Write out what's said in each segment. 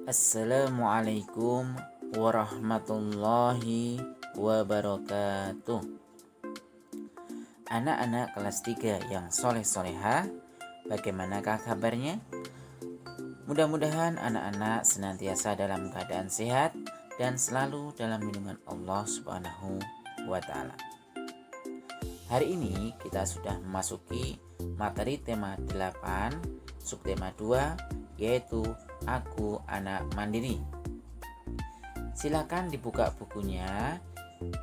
Assalamualaikum warahmatullahi wabarakatuh. Anak-anak kelas 3 yang soleh-soleha, bagaimanakah kabarnya? Mudah-mudahan anak-anak senantiasa dalam keadaan sehat dan selalu dalam lindungan Allah Subhanahu wa Ta'ala. Hari ini kita sudah memasuki materi tema 8, subtema 2, yaitu Aku Anak Mandiri. Silakan dibuka bukunya.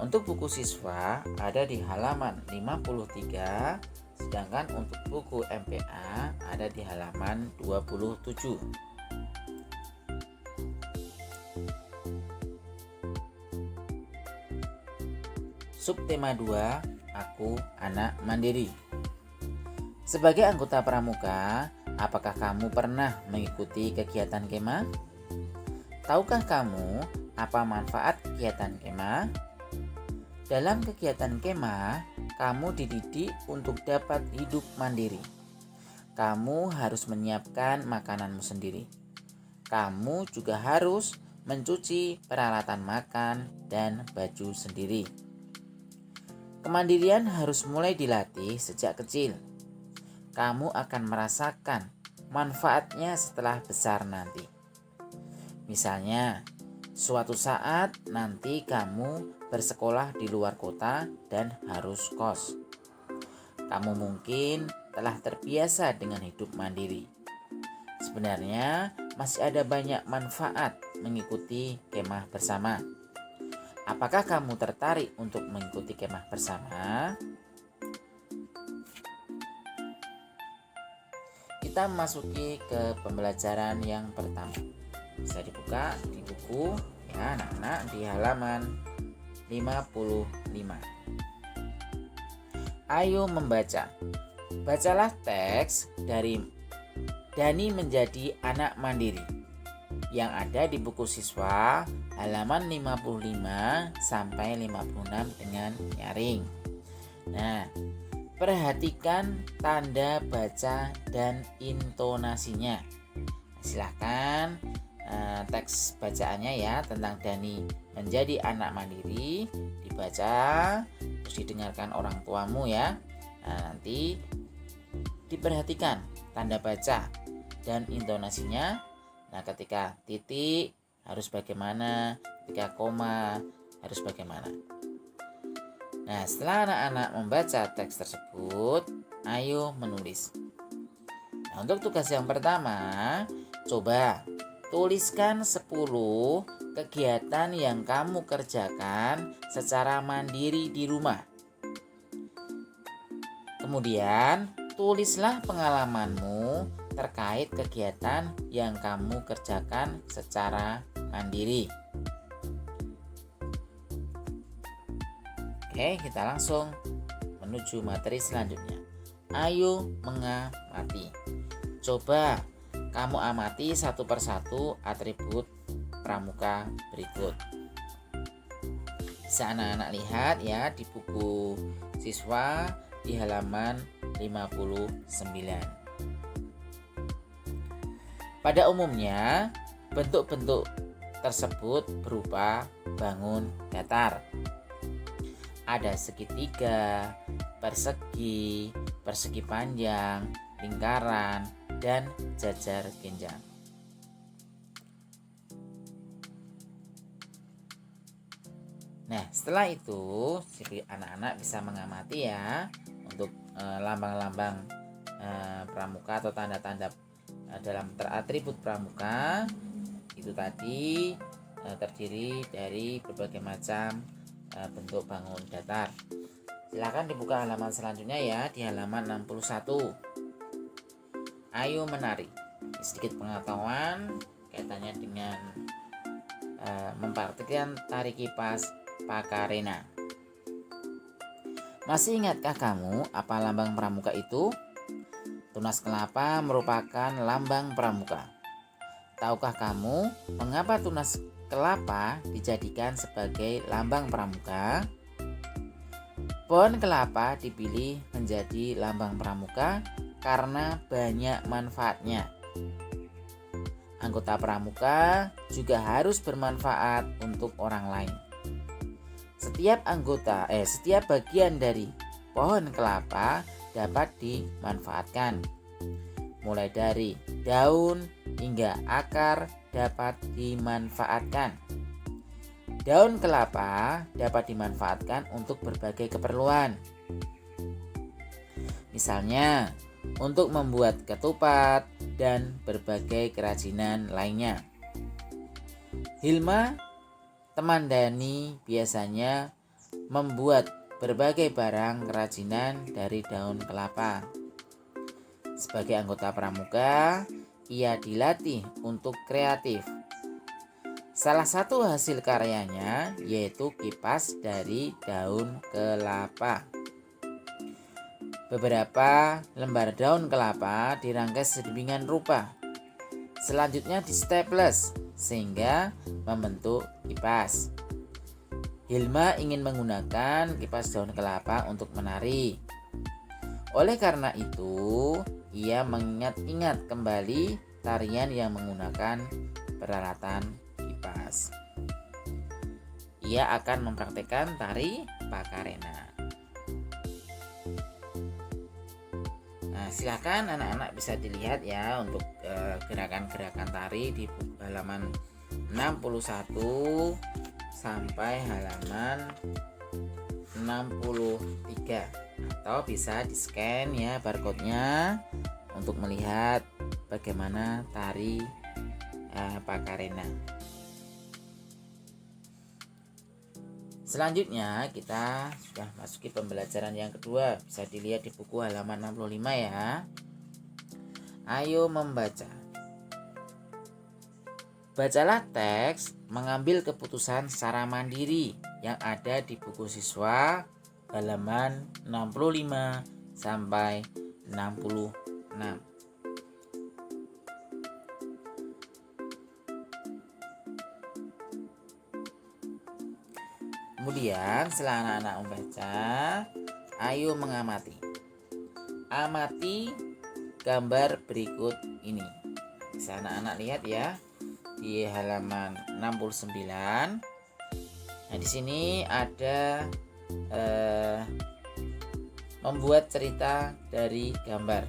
Untuk buku siswa ada di halaman 53, sedangkan untuk buku MPA ada di halaman 27. Subtema 2, Aku Anak Mandiri. Sebagai anggota pramuka, apakah kamu pernah mengikuti kegiatan kemah? Tahukah kamu apa manfaat kegiatan kemah? Dalam kegiatan kemah, kamu dididik untuk dapat hidup mandiri. Kamu harus menyiapkan makananmu sendiri. Kamu juga harus mencuci peralatan makan dan baju sendiri. Kemandirian harus mulai dilatih sejak kecil. Kamu akan merasakan manfaatnya setelah besar nanti. Misalnya, suatu saat nanti kamu bersekolah di luar kota dan harus kos. Kamu mungkin telah terbiasa dengan hidup mandiri. Sebenarnya masih ada banyak manfaat mengikuti kemah bersama. Apakah kamu tertarik untuk mengikuti kemah bersama? Kita memasuki ke pembelajaran yang pertama. Bisa dibuka di buku ya anak-anak di halaman 55. Ayo membaca. Bacalah teks dari Dani Menjadi Anak Mandiri yang ada di buku siswa halaman 55 sampai 56 dengan nyaring. Nah, perhatikan tanda baca dan intonasinya. Silahkan teks bacaannya ya tentang Dani Menjadi Anak Mandiri dibaca, terus didengarkan orang tuamu ya. Nanti diperhatikan tanda baca dan intonasinya. Nah, ketika titik harus bagaimana, ketika koma harus bagaimana. Nah, setelah anak-anak membaca teks tersebut, ayo menulis. Nah, untuk tugas yang pertama, coba tuliskan 10 kegiatan yang kamu kerjakan secara mandiri di rumah. Kemudian, tulislah pengalamanmu terkait kegiatan yang kamu kerjakan secara mandiri. Oke, kita langsung menuju materi selanjutnya. Ayo mengamati. Coba kamu amati satu persatu atribut pramuka berikut. Bisa anak-anak lihat ya di buku siswa di halaman 59. Pada umumnya, bentuk-bentuk tersebut berupa bangun datar. Ada segitiga, persegi, persegi panjang, lingkaran, dan jajar genjang. Nah, setelah itu anak-anak bisa mengamati ya untuk lambang-lambang pramuka atau tanda-tanda dalam atribut pramuka itu tadi terdiri dari berbagai macam bentuk bangun datar. Silakan dibuka halaman selanjutnya ya di halaman 61. Ayo menari. Sedikit pengetahuan kaitannya dengan mempraktikkan tari kipas Pakarena. Masih ingatkah kamu apa lambang pramuka itu? Tunas kelapa merupakan lambang pramuka. Tahukah kamu mengapa tunas kelapa dijadikan sebagai lambang pramuka? Pohon kelapa dipilih menjadi lambang pramuka karena banyak manfaatnya. anggota pramuka juga harus bermanfaat untuk orang lain. Setiap bagian dari pohon kelapa dapat dimanfaatkan. Mulai dari daun hingga akar dapat dimanfaatkan. Daun kelapa dapat dimanfaatkan untuk berbagai keperluan. Misalnya, untuk membuat ketupat dan berbagai kerajinan lainnya. Hilma, teman Dani, biasanya membuat berbagai barang kerajinan dari daun kelapa. Sebagai anggota pramuka, ia dilatih untuk kreatif. Salah satu hasil karyanya yaitu kipas dari daun kelapa. Beberapa lembar daun kelapa dirangkai sedemikian rupa. Selanjutnya di staples sehingga membentuk kipas. Hilma ingin menggunakan kipas daun kelapa untuk menari. Oleh karena itu, ia mengingat-ingat kembali tarian yang menggunakan peralatan kipas. Ia akan mempraktekkan tari Pakarena. Nah, silakan anak-anak bisa dilihat ya untuk gerakan-gerakan tari di halaman 61 sampai halaman 63, atau bisa di-scan ya barcode-nya untuk melihat bagaimana tari Pakarena. Selanjutnya kita sudah masuki pembelajaran yang kedua. Bisa dilihat di buku halaman 65 ya. Ayo membaca. Bacalah teks mengambil keputusan secara mandiri yang ada di buku siswa halaman 65 sampai 66. Kemudian setelah anak-anak membaca, ayo mengamati. Amati gambar berikut ini. Bisa anak-anak lihat ya di halaman 69. Nah, di sini ada membuat cerita dari gambar.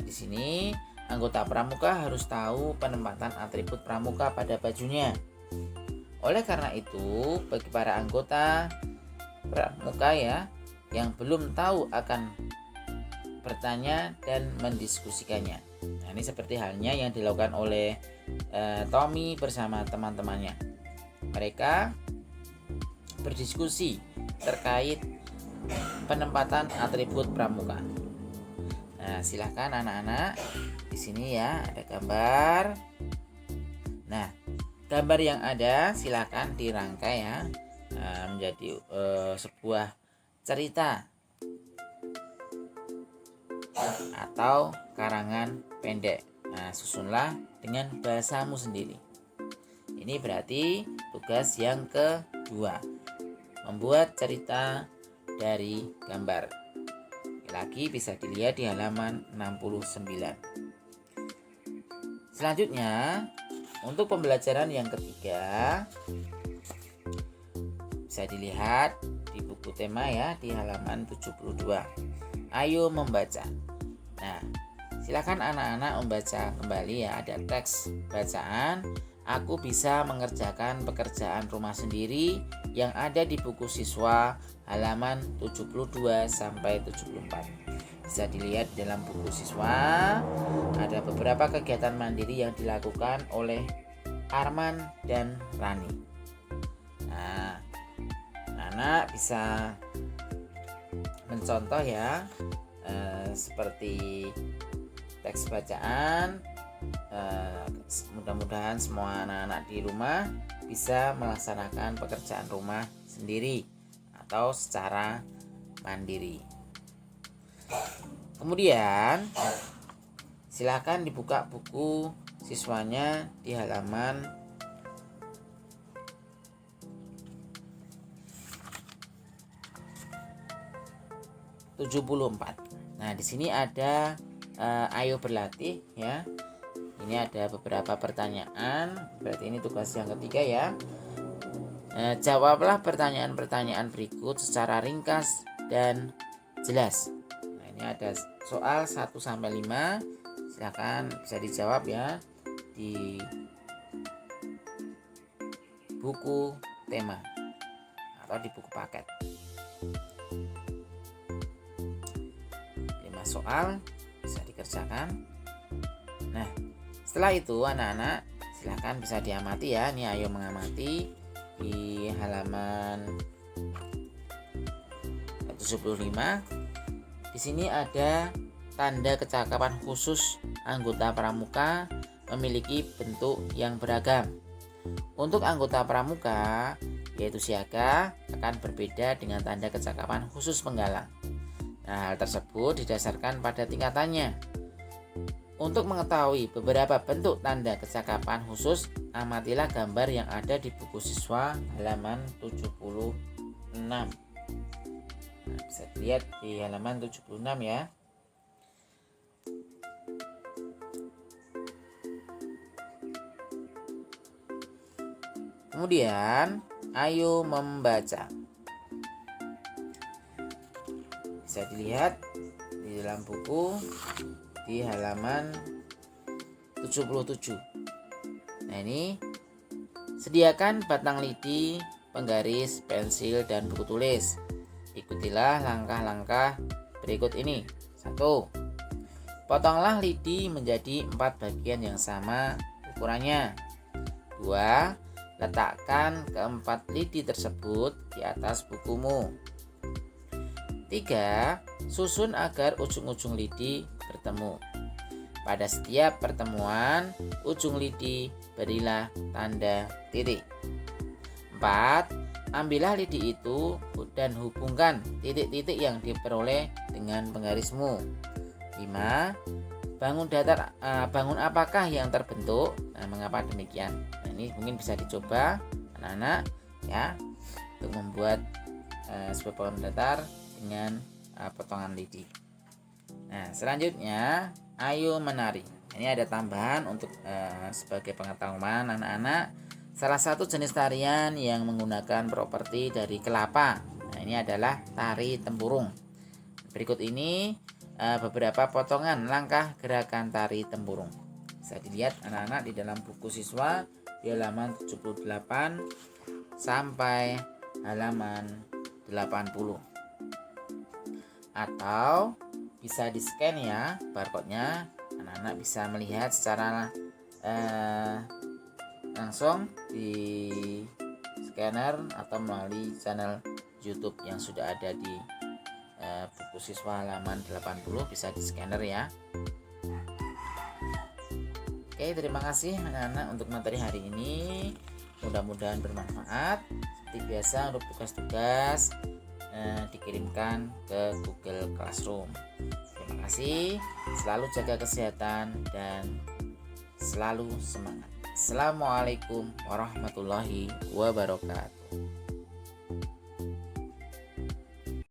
Di sini anggota pramuka harus tahu penempatan atribut pramuka pada bajunya. Oleh karena itu, bagi para anggota pramuka ya yang belum tahu akan bertanya dan mendiskusikannya. Nah, ini seperti halnya yang dilakukan oleh Tommy bersama teman-temannya. Mereka berdiskusi terkait penempatan atribut pramuka. Nah, silahkan anak-anak, di sini ya ada gambar. Nah, gambar yang ada silakan dirangkai ya menjadi sebuah cerita atau karangan pendek. Nah, susunlah dengan bahasamu sendiri. Ini berarti tugas yang kedua, membuat cerita dari gambar. Lagi bisa dilihat di halaman 69. Selanjutnya, untuk pembelajaran yang ketiga bisa dilihat di buku tema ya di halaman 72. Ayo membaca. Nah, silakan anak-anak membaca kembali ya, ada teks bacaan. Aku bisa mengerjakan pekerjaan rumah sendiri yang ada di buku siswa halaman 72 sampai 74. Bisa dilihat dalam buku siswa ada beberapa kegiatan mandiri yang dilakukan oleh Arman dan Rani. Nah, anak bisa mencontoh ya seperti teks bacaan. Mudah-mudahan semua anak-anak di rumah bisa melaksanakan pekerjaan rumah sendiri atau secara mandiri. Kemudian silakan dibuka buku siswanya di halaman 74. Nah, di sini ada ayo berlatih ya. Ini ada beberapa pertanyaan, berarti ini tugas yang ketiga ya. Jawablah pertanyaan-pertanyaan berikut secara ringkas dan jelas. Nah, ini ada soal 1-5. Silakan bisa dijawab ya di buku tema atau di buku paket. 5 soal bisa dikerjakan. Nah, setelah itu anak-anak silahkan bisa diamati ya. Ini ayo mengamati di halaman 75. Di sini ada tanda kecakapan khusus anggota pramuka memiliki bentuk yang beragam. Untuk anggota pramuka yaitu siaga akan berbeda dengan tanda kecakapan khusus penggalang. Nah, hal tersebut didasarkan pada tingkatannya. Untuk mengetahui beberapa bentuk tanda kecakapan khusus, amatilah gambar yang ada di buku siswa halaman 76. Nah, bisa dilihat di halaman 76 ya. Kemudian, ayo membaca. Bisa dilihat di dalam buku di halaman 77. Nah, ini sediakan batang lidi, penggaris, pensil, dan buku tulis. Ikutilah langkah-langkah berikut ini. 1. Potonglah lidi menjadi 4 bagian yang sama ukurannya. 2. Letakkan keempat lidi tersebut di atas bukumu. 3. Susun agar ujung-ujung lidi bertemu. Pada setiap pertemuan ujung lidi berilah tanda titik. 4. Ambillah lidi itu dan hubungkan titik-titik yang diperoleh dengan penggarismu. 5. Bangun apakah yang terbentuk? Nah, mengapa demikian? Nah, ini mungkin bisa dicoba anak-anak ya untuk membuat sebuah bangunan datar dengan potongan lidi. Nah, selanjutnya ayo menari. Ini ada tambahan untuk sebagai pengetahuan anak-anak. Salah satu jenis tarian yang menggunakan properti dari kelapa. Nah, ini adalah tari tempurung. Berikut ini beberapa potongan langkah gerakan tari tempurung. Bisa dilihat anak-anak di dalam buku siswa di halaman 78 sampai halaman 80. Atau bisa di scan ya barcode-nya. Anak-anak bisa melihat secara langsung di scanner atau melalui channel YouTube yang sudah ada di buku siswa halaman 80, bisa di scanner ya. Oke, terima kasih anak-anak untuk materi hari ini. Mudah-mudahan bermanfaat. Seperti biasa untuk tugas-tugas dikirimkan ke Google Classroom. Terima kasih. Selalu jaga kesehatan dan selalu semangat. Assalamualaikum warahmatullahi wabarakatuh.